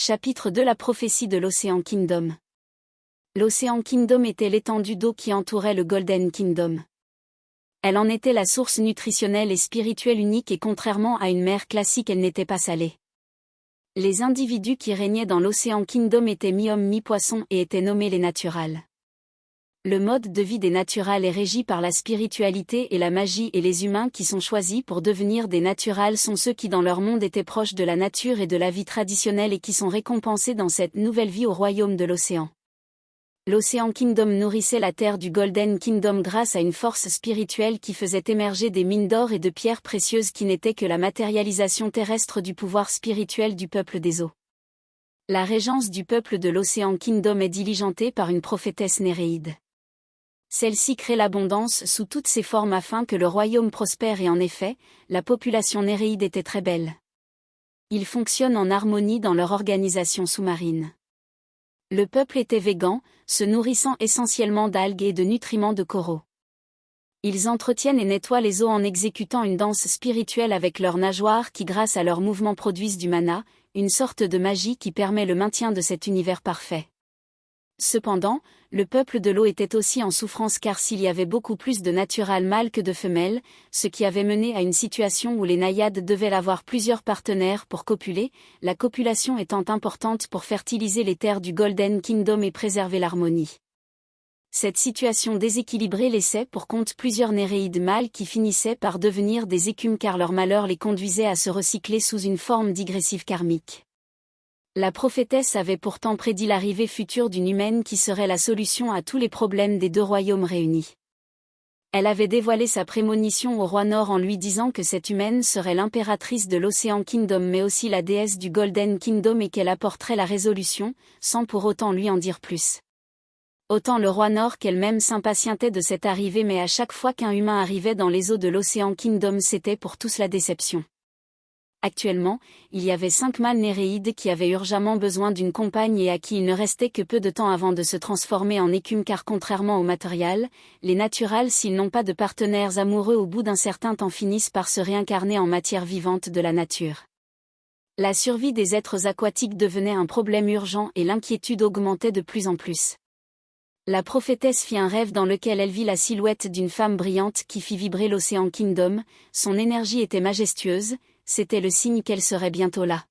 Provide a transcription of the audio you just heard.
Chapitre 2. La prophétie de l'Océan Kingdom. L'Océan Kingdom était l'étendue d'eau qui entourait le Golden Kingdom. Elle en était la source nutritionnelle et spirituelle unique et contrairement à une mer classique, elle n'était pas salée. Les individus qui régnaient dans l'Océan Kingdom étaient mi-hommes mi-poissons et étaient nommés les naturals. Le mode de vie des naturals est régi par la spiritualité et la magie, et les humains qui sont choisis pour devenir des naturals sont ceux qui dans leur monde étaient proches de la nature et de la vie traditionnelle et qui sont récompensés dans cette nouvelle vie au royaume de l'océan. L'Océan Kingdom nourrissait la terre du Golden Kingdom grâce à une force spirituelle qui faisait émerger des mines d'or et de pierres précieuses qui n'étaient que la matérialisation terrestre du pouvoir spirituel du peuple des eaux. La régence du peuple de l'Océan Kingdom est diligentée par une prophétesse néréide. Celle-ci crée l'abondance sous toutes ses formes afin que le royaume prospère et en effet, la population néréide était très belle. Ils fonctionnent en harmonie dans leur organisation sous-marine. Le peuple était végan, se nourrissant essentiellement d'algues et de nutriments de coraux. Ils entretiennent et nettoient les eaux en exécutant une danse spirituelle avec leurs nageoires qui grâce à leurs mouvements produisent du mana, une sorte de magie qui permet le maintien de cet univers parfait. Cependant, le peuple de l'eau était aussi en souffrance car s'il y avait beaucoup plus de natural mâles que de femelles, ce qui avait mené à une situation où les naïades devaient avoir plusieurs partenaires pour copuler, la copulation étant importante pour fertiliser les terres du Golden Kingdom et préserver l'harmonie. Cette situation déséquilibrée laissait pour compte plusieurs néréides mâles qui finissaient par devenir des écumes car leur malheur les conduisait à se recycler sous une forme digressive karmique. La prophétesse avait pourtant prédit l'arrivée future d'une humaine qui serait la solution à tous les problèmes des deux royaumes réunis. Elle avait dévoilé sa prémonition au roi Nord en lui disant que cette humaine serait l'impératrice de l'Océan Kingdom mais aussi la déesse du Golden Kingdom et qu'elle apporterait la résolution, sans pour autant lui en dire plus. Autant le roi Nord qu'elle-même s'impatientait de cette arrivée mais à chaque fois qu'un humain arrivait dans les eaux de l'Océan Kingdom c'était pour tous la déception. Actuellement, il y avait 5 mâles néréides qui avaient urgemment besoin d'une compagne et à qui il ne restait que peu de temps avant de se transformer en écume car contrairement au matériel, les naturals s'ils n'ont pas de partenaires amoureux au bout d'un certain temps finissent par se réincarner en matière vivante de la nature. La survie des êtres aquatiques devenait un problème urgent et l'inquiétude augmentait de plus en plus. La prophétesse fit un rêve dans lequel elle vit la silhouette d'une femme brillante qui fit vibrer l'Océan Kingdom, son énergie était majestueuse, c'était le signe qu'elle serait bientôt là.